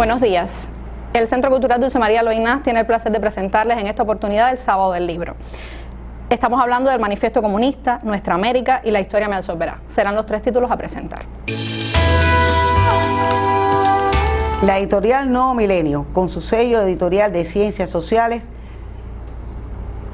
Buenos días. El Centro Cultural Dulce María Loinás tiene el placer de presentarles en esta oportunidad el Sábado del Libro. Estamos hablando del Manifiesto Comunista, Nuestra América y La Historia me absorberá. Serán los 3 títulos a presentar. La editorial Nuevo Milenio, con su sello editorial de Ciencias Sociales,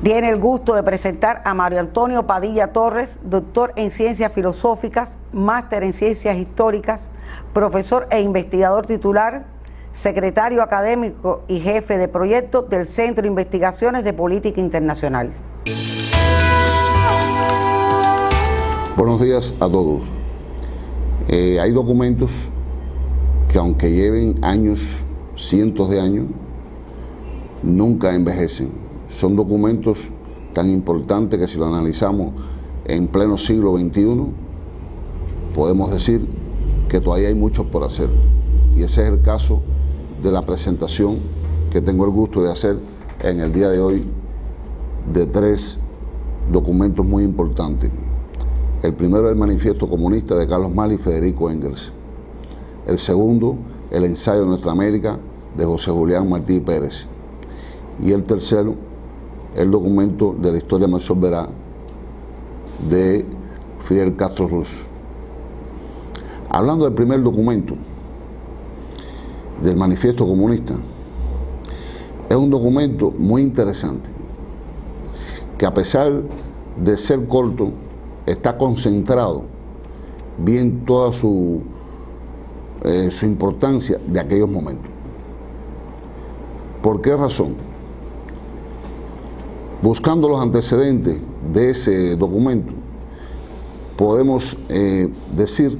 tiene el gusto de presentar a Mario Antonio Padilla Torres, doctor en Ciencias Filosóficas, máster en Ciencias Históricas, profesor e investigador titular, secretario académico y jefe de proyecto del Centro de Investigaciones de Política Internacional. Buenos días a todos. Hay documentos que, aunque lleven años, cientos de años, nunca envejecen. Son documentos tan importantes que, si lo analizamos en pleno siglo XXI, podemos decir que todavía hay mucho por hacer. Y ese es el caso de la presentación que tengo el gusto de hacer en el día de hoy de 3 documentos muy importantes. El primero es el Manifiesto Comunista de Carlos Marx y Federico Engels. El segundo, el ensayo de Nuestra América de José Julián Martí Pérez. Y el tercero, el documento de La Historia me absorberá de Fidel Castro Ruz. Hablando del primer documento, del Manifiesto Comunista, es un documento muy interesante, que a pesar de ser corto, está concentrado bien toda su importancia de aquellos momentos. ¿Por qué razón? Buscando los antecedentes de ese documento, podemos decir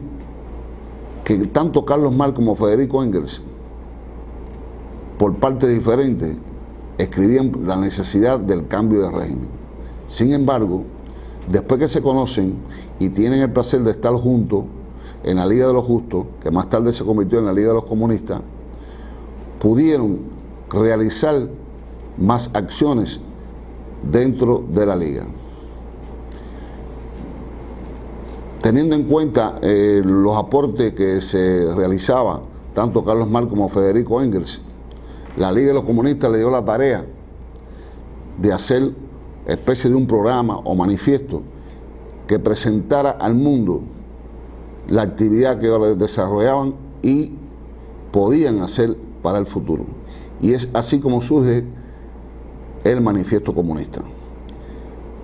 que tanto Carlos Marx como Federico Engels, por partes diferentes, escribían la necesidad del cambio de régimen. Sin embargo, después que se conocen y tienen el placer de estar juntos en la Liga de los Justos, que más tarde se convirtió en la Liga de los Comunistas, pudieron realizar más acciones dentro de la Liga. Teniendo en cuenta los aportes que se realizaba tanto Carlos Marx como Federico Engels, la Liga de los Comunistas le dio la tarea de hacer especie de un programa o manifiesto que presentara al mundo la actividad que desarrollaban y podían hacer para el futuro. Y es así como surge el Manifiesto Comunista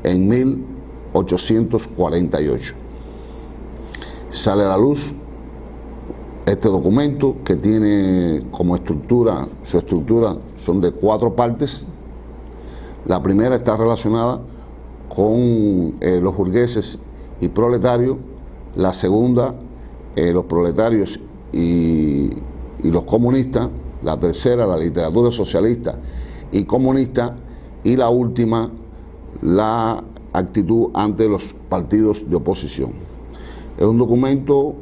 en 1848. Sale a la luz este documento, que tiene como estructura, su estructura son de 4 partes. La primera está relacionada con los burgueses y proletarios, la segunda los proletarios y los comunistas, la tercera la literatura socialista y comunista, y la última la actitud ante los partidos de oposición. Es un documento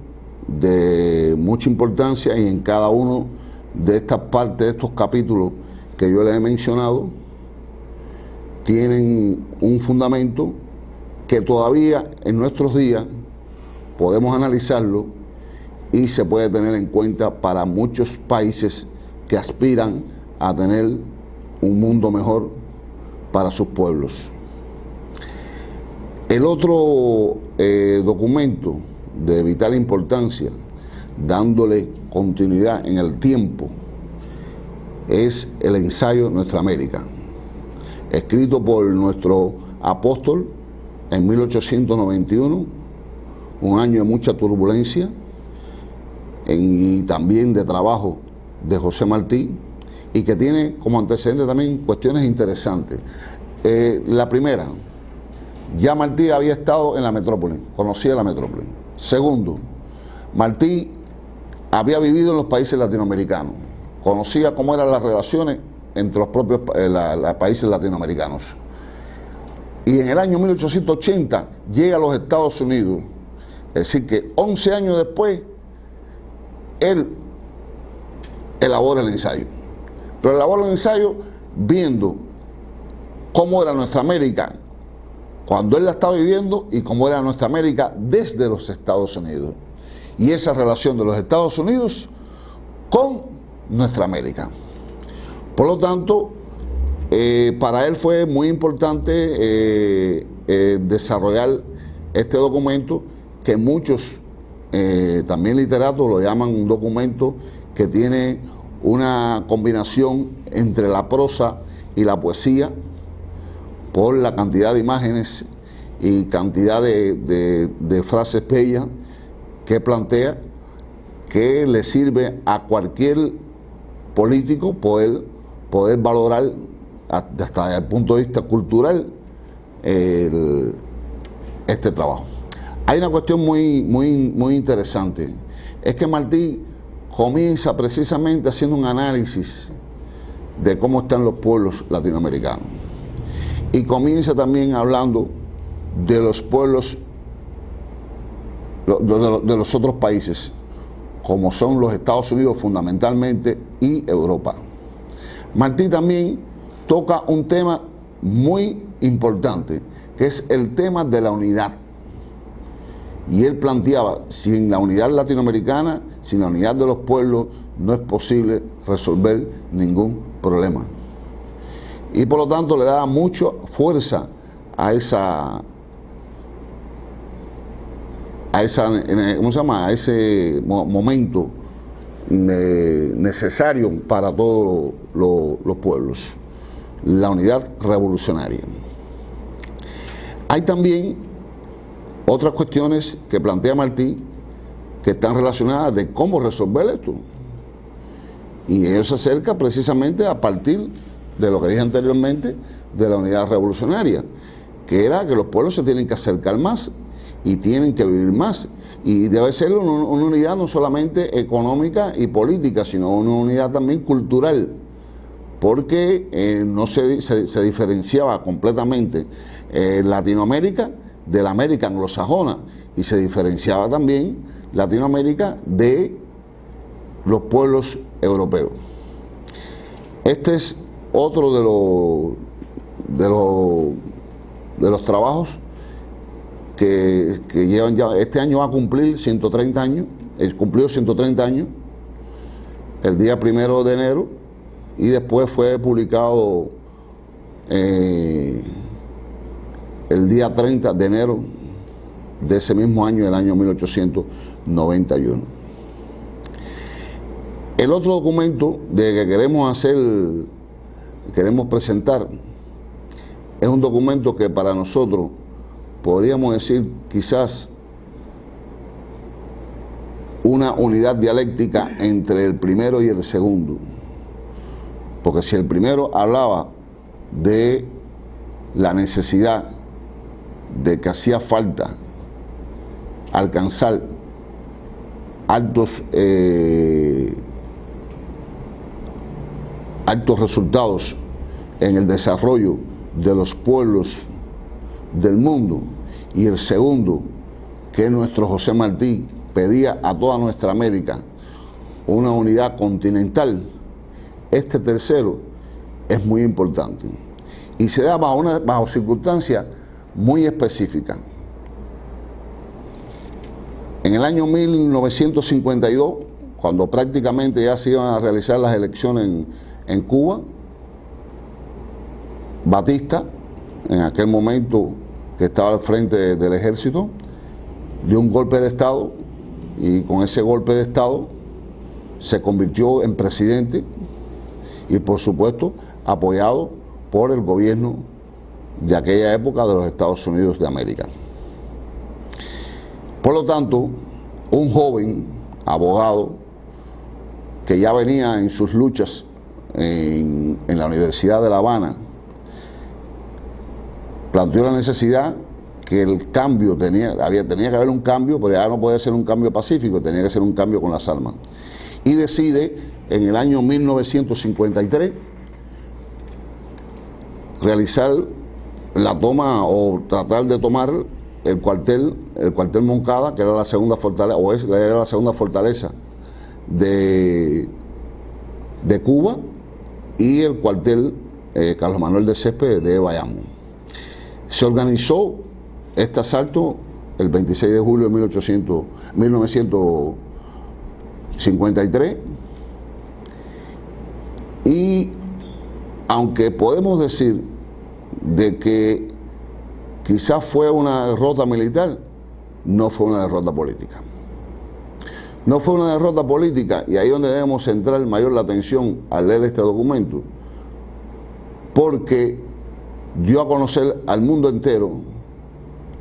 de mucha importancia, y en cada uno de estas partes, de estos capítulos que yo les he mencionado, tienen un fundamento que todavía en nuestros días podemos analizarlo y se puede tener en cuenta para muchos países que aspiran a tener un mundo mejor para sus pueblos. El otro documento de vital importancia, dándole continuidad en el tiempo, es el ensayo Nuestra América, escrito por nuestro apóstol en 1891, un año de mucha turbulencia y también de trabajo de José Martí, y que tiene como antecedente también cuestiones interesantes. La primera, ya Martí había estado en la metrópoli, conocía la metrópoli. Segundo, Martí había vivido en los países latinoamericanos, conocía cómo eran las relaciones entre los propios países latinoamericanos. Y en el año 1880 llega a los Estados Unidos, es decir que 11 años después, él elabora el ensayo. Pero elabora el ensayo viendo cómo era nuestra América cuando él la estaba viviendo y cómo era nuestra América desde los Estados Unidos. Y esa relación de los Estados Unidos con nuestra América. Por lo tanto, para él fue muy importante desarrollar este documento, que muchos, también literatos, lo llaman un documento que tiene una combinación entre la prosa y la poesía, por la cantidad de imágenes y cantidad de frases bellas que plantea, que le sirve a cualquier político poder valorar hasta el punto de vista cultural este trabajo. Hay una cuestión muy interesante, es que Martí comienza precisamente haciendo un análisis de cómo están los pueblos latinoamericanos, y comienza también hablando de los pueblos de los otros países, como son los Estados Unidos fundamentalmente y Europa. Martí también toca un tema muy importante, que es el tema de la unidad. Y él planteaba, sin la unidad latinoamericana, sin la unidad de los pueblos, no es posible resolver ningún problema. Y por lo tanto le daba mucha fuerza a ese momento necesario para todos los pueblos, la unidad revolucionaria. Hay también otras cuestiones que plantea Martí que están relacionadas de cómo resolver esto, y ello se acerca precisamente a partir de lo que dije anteriormente, de la unidad revolucionaria, que era que los pueblos se tienen que acercar más y tienen que vivir más, y debe ser una unidad no solamente económica y política, sino una unidad también cultural, porque no se diferenciaba completamente Latinoamérica de la América anglosajona, y se diferenciaba también Latinoamérica de los pueblos europeos. Este es otro de los trabajos que llevan ya. Este año va a cumplir 130 años, cumplió 130 años el día 1 de enero, y después fue publicado el día 30 de enero de ese mismo año, el año 1891. El otro documento que queremos presentar, es un documento que para nosotros podríamos decir quizás una unidad dialéctica entre el primero y el segundo, porque si el primero hablaba de la necesidad de que hacía falta alcanzar altos resultados en el desarrollo de los pueblos del mundo, y el segundo, que nuestro José Martí pedía a toda nuestra América una unidad continental, este tercero es muy importante y se da bajo circunstancias muy específicas. En el año 1952, cuando prácticamente ya se iban a realizar las elecciones en Cuba, Batista, en aquel momento que estaba al frente del ejército, dio un golpe de Estado, y con ese golpe de Estado se convirtió en presidente, y por supuesto apoyado por el gobierno de aquella época de los Estados Unidos de América. Por lo tanto, un joven abogado que ya venía en sus luchas en la Universidad de La Habana, planteó la necesidad que el cambio tenía que haber un cambio, pero ya no podía ser un cambio pacífico, tenía que ser un cambio con las armas. Y decide en el año 1953 realizar la toma, o tratar de tomar el cuartel Moncada, que era la segunda fortaleza, era la segunda fortaleza de Cuba, y el cuartel Carlos Manuel de Céspedes de Bayamo. Se organizó este asalto el 26 de julio de 1953, Y aunque podemos decir de que quizás fue una derrota militar, no fue una derrota política. No fue una derrota política, y ahí es donde debemos centrar mayor la atención al leer este documento, porque dio a conocer al mundo entero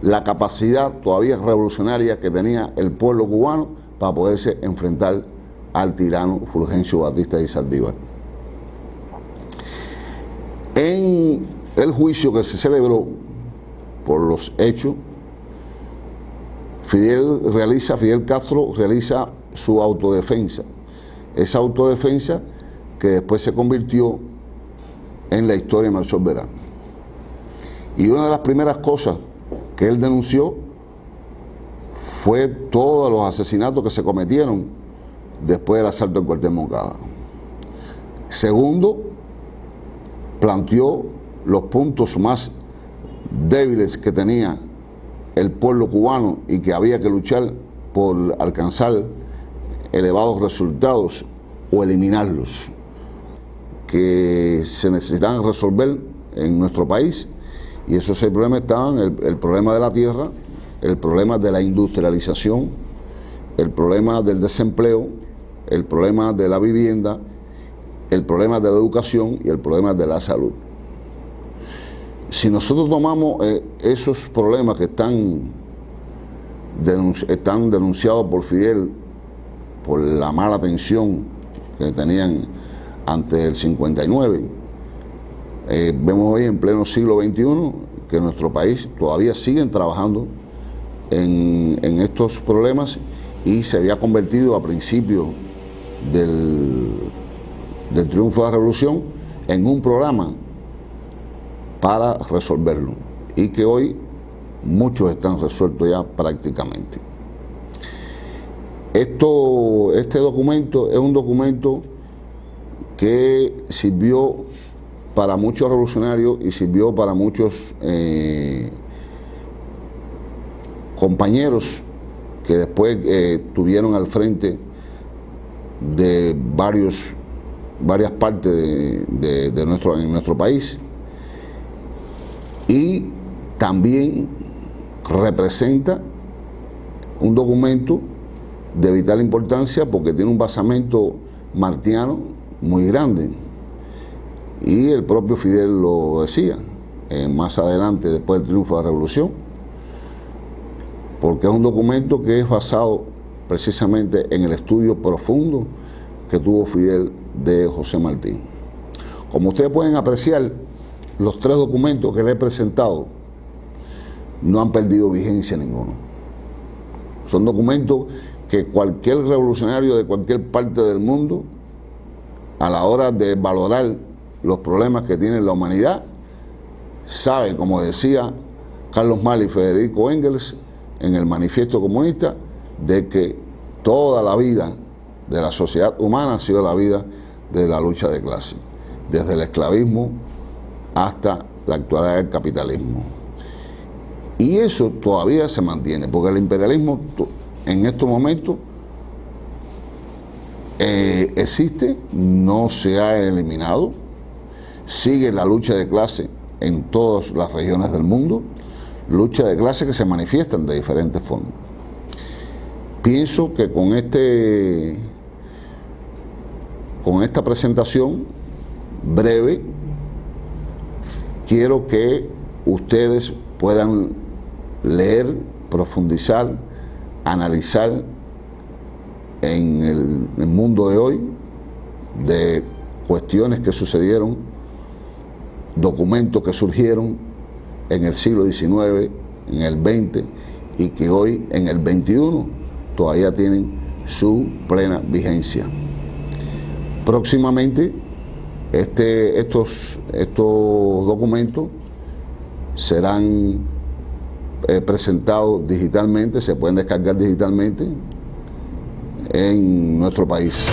la capacidad todavía revolucionaria que tenía el pueblo cubano para poderse enfrentar al tirano Fulgencio Batista de Saldívar. En el juicio que se celebró por los hechos, Fidel Castro realiza su autodefensa. Esa autodefensa que después se convirtió en la historia de Melchor Verán. Y una de las primeras cosas que él denunció fue todos los asesinatos que se cometieron después del asalto en Cuartel Moncada. Segundo, planteó los puntos más débiles que tenía el pueblo cubano y que había que luchar por alcanzar elevados resultados o eliminarlos, que se necesitaban resolver en nuestro país. Y esos 6 problemas estaban: el problema de la tierra, el problema de la industrialización, el problema del desempleo, el problema de la vivienda, el problema de la educación y el problema de la salud. Si nosotros tomamos esos problemas que están denunciados por Fidel por la mala atención que tenían ante el 59, vemos hoy en pleno siglo XXI que en nuestro país todavía siguen trabajando en estos problemas, y se había convertido a principios del triunfo de la revolución en un programa para resolverlo, y que hoy muchos están resueltos ya prácticamente. Este documento es un documento que sirvió para muchos revolucionarios y sirvió para muchos compañeros que después tuvieron al frente de varias partes en nuestro país, y también representa un documento de vital importancia porque tiene un basamento martiano muy grande, y el propio Fidel lo decía más adelante, después del triunfo de la revolución, porque es un documento que es basado precisamente en el estudio profundo que tuvo Fidel de José Martí. Como ustedes pueden apreciar, los 3 documentos que le he presentado no han perdido vigencia ninguno. Son documentos que cualquier revolucionario de cualquier parte del mundo, a la hora de valorar los problemas que tiene la humanidad, sabe, como decía Carlos Marx y Federico Engels en el Manifiesto Comunista, de que toda la vida de la sociedad humana ha sido la vida de la lucha de clase, desde el esclavismo hasta la actualidad del capitalismo. Y eso todavía se mantiene, porque el imperialismo en estos momentos existe, no se ha eliminado, sigue la lucha de clase en todas las regiones del mundo, lucha de clase que se manifiestan de diferentes formas. Pienso que con esta presentación breve, quiero que ustedes puedan leer, profundizar, analizar en el mundo de hoy, de cuestiones que sucedieron, documentos que surgieron en el siglo XIX, en el XX, y que hoy, en el XXI, todavía tienen su plena vigencia. Próximamente, estos documentos serán presentados digitalmente, se pueden descargar digitalmente en nuestro país.